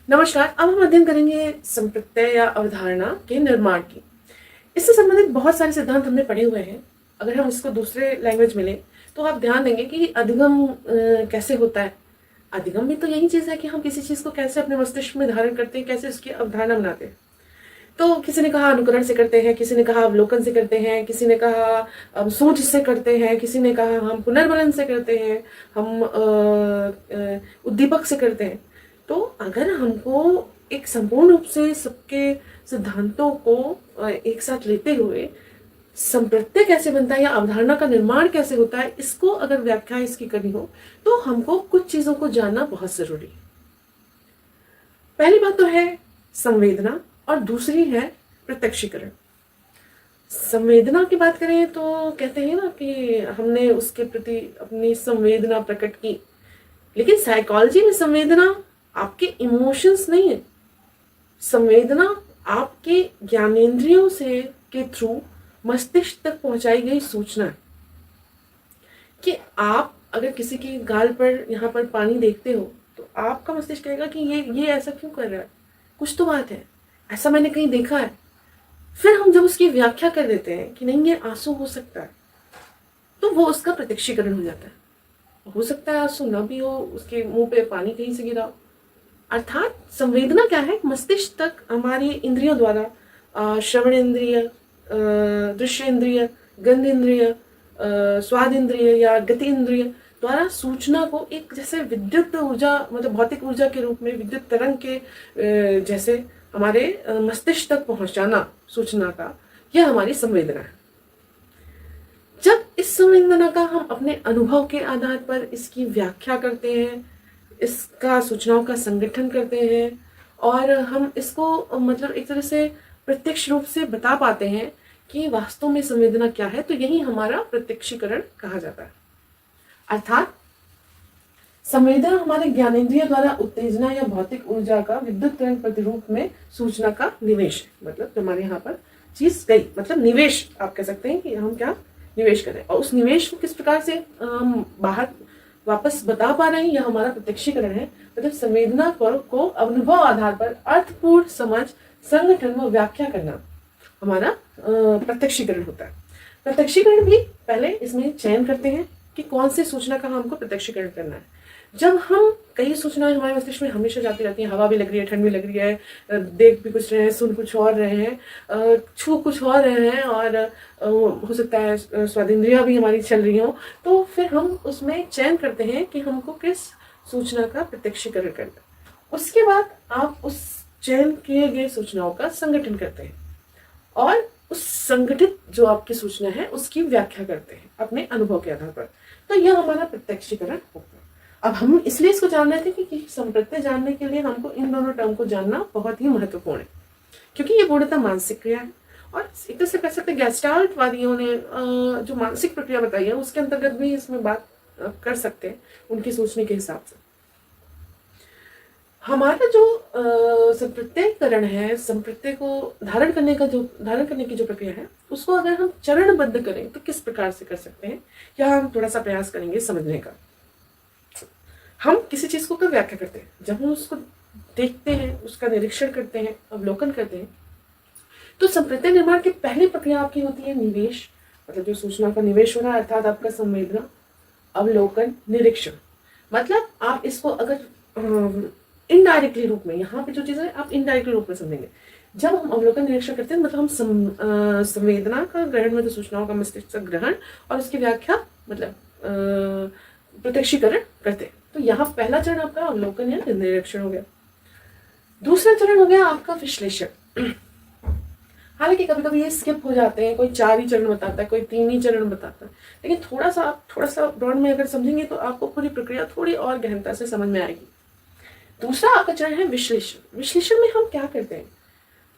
नमस्कार। अब हम अध्ययन करेंगे संप्रत्यय या अवधारणा के निर्माण की। इससे संबंधित बहुत सारे सिद्धांत हमने पढ़े हुए हैं। अगर हम इसको दूसरे लैंग्वेज में लें तो आप ध्यान देंगे कि अधिगम कैसे होता है। अधिगम भी तो यही चीज़ है कि हम किसी चीज़ को कैसे अपने मस्तिष्क में धारण करते हैं, कैसे उसकी अवधारणा बनाते हैं। तो किसी ने कहा अनुकरण से करते हैं, किसी ने कहा अवलोकन से करते हैं, किसी ने कहा सोच से करते हैं, किसी ने कहा हम पुनर्मनन से करते हैं, हम उद्दीपक से करते हैं। तो अगर हमको एक संपूर्ण रूप से सबके सिद्धांतों को एक साथ लेते हुए संप्रत्यय कैसे बनता है या अवधारणा का निर्माण कैसे होता है, इसको अगर व्याख्या इसकी करनी हो तो हमको कुछ चीजों को जानना बहुत जरूरी है। पहली बात तो है संवेदना और दूसरी है प्रत्यक्षीकरण। संवेदना की बात करें तो कहते हैं ना कि हमने उसके प्रति अपनी संवेदना प्रकट की, लेकिन साइकोलॉजी में संवेदना आपके इमोशंस नहीं है। संवेदना आपके ज्ञानेंद्रियों से के थ्रू मस्तिष्क तक पहुंचाई गई सूचना है। कि आप अगर किसी की गाल पर यहाँ पर पानी देखते हो तो आपका मस्तिष्क कहेगा कि ये ऐसा क्यों कर रहा है, कुछ तो बात है, ऐसा मैंने कहीं देखा है। फिर हम जब उसकी व्याख्या कर देते हैं कि नहीं ये आंसू हो सकता है, तो वो उसका प्रत्यक्षीकरण हो जाता है। हो सकता है आंसू न भी हो, उसके मुंह पे पानी कहीं से गिरा हो। अर्थात संवेदना क्या है, मस्तिष्क तक हमारी इंद्रियों द्वारा श्रवण इंद्रिय, दृश्य इंद्रिय, गंध इंद्रिय, स्वाद इंद्रिय या गति इंद्रिय द्वारा सूचना को एक जैसे विद्युत ऊर्जा, मतलब भौतिक ऊर्जा के रूप में विद्युत तरंग के जैसे हमारे मस्तिष्क तक पहुंचाना सूचना का, यह हमारी संवेदना है। जब इस संवेदना का हम अपने अनुभव के आधार पर इसकी व्याख्या करते हैं, इसका सूचनाओं का संगठन करते हैं और हम इसको मतलब एक तरह से प्रत्यक्ष रूप से बता पाते हैं कि वास्तव में संवेदना क्या है, तो यही हमारा प्रत्यक्षीकरण कहा जाता है। अर्थात संवेदना हमारे ज्ञानेंद्रिय द्वारा उत्तेजना या भौतिक ऊर्जा का विद्युत तरंग प्रतिरूप में सूचना का निवेश है। मतलब हमारे यहाँ पर चीज गई, मतलब निवेश आप कह सकते हैं कि हम क्या निवेश करें, और उस निवेश को किस प्रकार से हम बाहर वापस बता पा रहे हैं, यह हमारा प्रत्यक्षीकरण है। मतलब संवेदना को अनुभव आधार पर अर्थपूर्ण समझ, संगठन व व्याख्या करना हमारा प्रत्यक्षीकरण होता है। प्रत्यक्षीकरण भी पहले इसमें चयन करते हैं कि कौन सी सूचना का हमको प्रत्यक्षीकरण करना है। जब हम कई सूचनाएं हमारे मस्तिष्क में हमेशा जाती रहती हैं, हवा भी लग रही है, ठंड भी लग रही है, देख भी कुछ रहे हैं, सुन कुछ और रहे हैं, छू कुछ और रहे हैं, और हो सकता है स्वादेंद्रियां भी हमारी चल रही हो, तो फिर हम उसमें चयन करते हैं कि हमको किस सूचना का प्रत्यक्षीकरण करना है। उसके बाद आप उस चयन किए गए सूचनाओं का संगठन करते हैं और उस संगठित जो आपकी सूचना है उसकी व्याख्या करते हैं अपने अनुभव के आधार पर। तो यह हमारा प्रत्यक्षीकरण होगा। अब हम इसलिए इसको जान रहे थे कि संप्रत्यय जानने के लिए हमको इन दोनों टर्म को जानना बहुत ही महत्वपूर्ण है, क्योंकि ये पूर्णतः मानसिक क्रिया है। और एक तरह से कह सकते हैं गेस्टाल्ट वादियों ने जो मानसिक प्रक्रिया बताई है उसके अंतर्गत भी इसमें बात कर सकते हैं उनकी सोचने के हिसाब से। हमारा जो संप्रत्ययकरण है, संप्रत्यय को धारण करने की जो प्रक्रिया है, उसको अगर हम चरणबद्ध करें तो किस प्रकार से कर सकते हैं, या हम थोड़ा सा प्रयास करेंगे समझने का। हम किसी चीज को कब व्याख्या करते हैं, जब हम उसको देखते हैं, उसका निरीक्षण करते हैं, अवलोकन करते हैं। तो संप्रत्यय निर्माण की पहली प्रक्रिया आपकी होती है निवेश, मतलब जो सूचना का निवेश हो रहा है, अर्थात आपका संवेदना, अवलोकन, निरीक्षण। मतलब आप इसको अगर इनडायरेक्टली रूप में, यहाँ पे जो चीज है आप इनडायरेक्टली रूप में समझेंगे। जब हम अवलोकन निरीक्षण करते हैं मतलब हम संवेदना का ग्रहण, मतलब सूचनाओं का मस्तिष्क से ग्रहण और उसकी व्याख्या, मतलब प्रत्यक्षीकरण करते हैं। तो यहाँ पहला चरण आपका अवलोकन या निरीक्षण हो गया। दूसरा चरण हो गया आपका विश्लेषण। हालांकि कभी कभी ये स्किप हो जाते हैं, कोई 4 ही चरण बताता है, कोई 3 ही चरण बताता है, लेकिन थोड़ा सा ब्रॉड में अगर समझेंगे तो आपको पूरी प्रक्रिया थोड़ी और गहनता से समझ में आएगी। दूसरा आपका चरण है विश्लेषण। विश्लेषण में हम क्या करते हैं,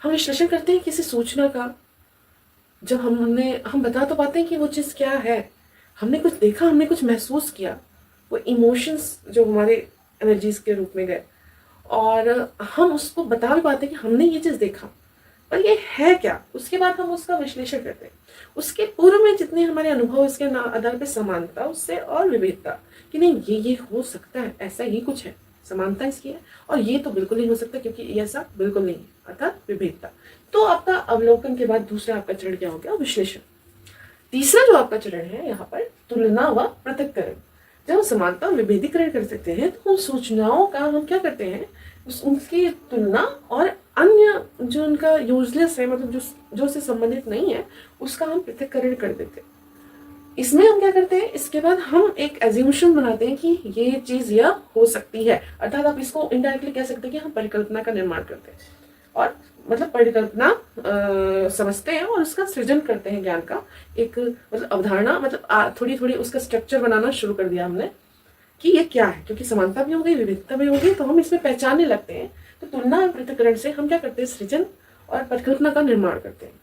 हम विश्लेषण करते हैं किसी सूचना का। जब हम बता तो पाते हैं कि वो चीज़ क्या है, हमने कुछ देखा, हमने कुछ महसूस किया, वो इमोशंस जो हमारे एनर्जीज के रूप में गए, और हम उसको बता भी पाते हैं कि हमने ये चीज़ देखा, पर ये है क्या। उसके बाद हम उसका विश्लेषण करते हैं, उसके पूर्व में जितने हमारे अनुभव इसके आधार पर समानता उससे और विविधता, कि नहीं ये हो सकता है, ऐसा ही कुछ है, समानता इसकी है, और ये तो बिल्कुल नहीं हो सकता क्योंकि ये ऐसा बिल्कुल नहीं है, अर्थात विभेदता। तो आपका अवलोकन के बाद दूसरा आपका चरण क्या हो गया? विश्लेषण। तीसरा जो आपका चरण है यहाँ पर तुलना व पृथक्करण। जब हम समानता और विभेदीकरण कर सकते हैं तो उन सूचनाओं का हम क्या करते हैं, उनकी तुलना और अन्य जो उनका यूजलेस है, मतलब जो उससे संबंधित नहीं है, उसका हम पृथक्करण कर देते हैं। इसमें हम क्या करते हैं, इसके बाद हम एक एज्यूमशन बनाते हैं कि ये चीज यह हो सकती है, अर्थात आप इसको इनडायरेक्टली कह सकते हैं कि हम परिकल्पना का निर्माण करते हैं, और मतलब परिकल्पना समझते हैं और उसका सृजन करते हैं ज्ञान का एक मतलब अवधारणा, मतलब थोड़ी थोड़ी उसका स्ट्रक्चर बनाना शुरू कर दिया हमने कि ये क्या है, क्योंकि समानता भी हो गई, विविधता भी हो गई, तो हम इसमें पहचानने लगते हैं। तो तुलना और पृथक्करण से हम क्या करते हैं, सृजन और परिकल्पना का निर्माण करते हैं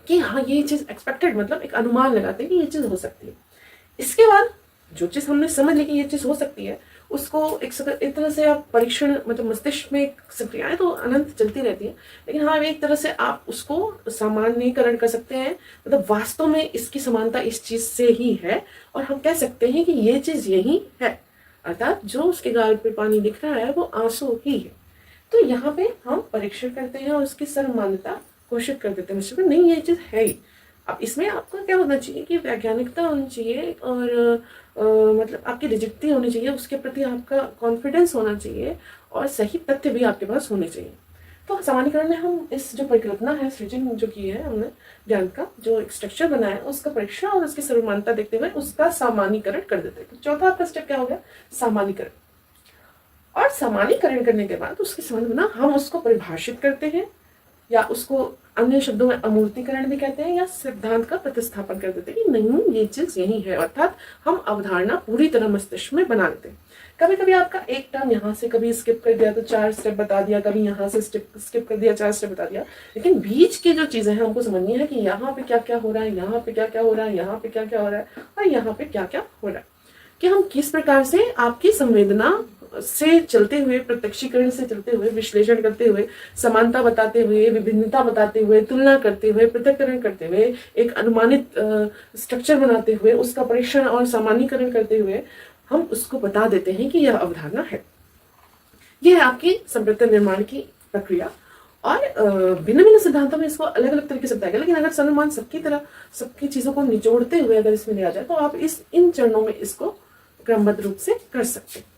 कि हाँ ये चीज एक्सपेक्टेड, मतलब एक अनुमान लगाते हैं कि ये चीज हो सकती है। इसके बाद जो चीज हमने समझ ली कि ये चीज हो सकती है, उसको एक तरह से आप परीक्षण, मतलब मस्तिष्क में सक्रियाएं तो अनंत चलती रहती है, लेकिन हाँ एक तरह से आप उसको सामान्यीकरण कर सकते हैं, मतलब वास्तव में इसकी समानता इस चीज से ही है, और हम कह सकते हैं कि ये चीज यही है, अर्थात जो उसके गाल पे पानी दिख रहा है वो आंसू ही है। तो यहाँ पे हम परीक्षण करते हैं और उसकी सर्वमान्यता घोषित कर देते हैं, नहीं ये चीज है ही। अब इसमें आपका क्या होना चाहिए कि वैज्ञानिकता होनी चाहिए, और मतलब आपकी रिजिडती होनी चाहिए, उसके प्रति आपका कॉन्फिडेंस होना चाहिए, और सही तथ्य भी आपके पास होने चाहिए। तो सामान्यीकरण में हम इस जो परिकल्पना है, सृजन जो की है हमने ज्ञान का, जो एक स्ट्रक्चर बनाया है, उसका परीक्षण और उसकी सर्वमान्यता देखते हुए उसका सामान्यीकरण कर देते हैं। तो चौथा आपका स्टेप क्या हो गया? सामान्यीकरण। और सामान्यीकरण करने के बाद उसके संबंध में हम उसको परिभाषित करते हैं, या उसको अन्य शब्दों में अमूर्तीकरण भी कहते हैं, या सिद्धांत का प्रतिस्थापन कर देते हैं कि नहीं ये चीज यही है, अर्थात हम अवधारणा पूरी तरह मस्तिष्क में बना लेते हैं। कभी कभी आपका एक टर्म यहाँ से कभी स्किप कर दिया तो 4 स्टेप बता दिया, कभी यहाँ से स्किप कर दिया 4 स्टेप बता दिया, लेकिन बीच की जो चीजें हैं हमको समझनी है कि यहाँ पे क्या क्या हो रहा है, यहाँ पे क्या क्या हो रहा है, यहाँ पे क्या क्या हो रहा है, और यहाँ पे क्या क्या हो रहा है, कि हम किस प्रकार से आपकी संवेदना से चलते हुए, प्रत्यक्षीकरण से चलते हुए, विश्लेषण करते हुए, समानता बताते हुए, विभिन्नता बताते हुए, तुलना करते हुए, पृथक्करण करते हुए, एक अनुमानित स्ट्रक्चर बनाते हुए, उसका परीक्षण और सामान्यीकरण करते हुए हम उसको बता देते हैं कि यह अवधारणा है। यह है आपकी संप्रत्यय निर्माण की प्रक्रिया। और भिन्न भिन्न सिद्धांतों में इसको अलग अलग तरीके से बताया गया, लेकिन अगर सर्वमान सबकी तरह सबकी चीजों को निचोड़ते हुए अगर इसमें लिया जाए तो आप इन चरणों में इसको क्रमबद्ध रूप से कर सकते हैं।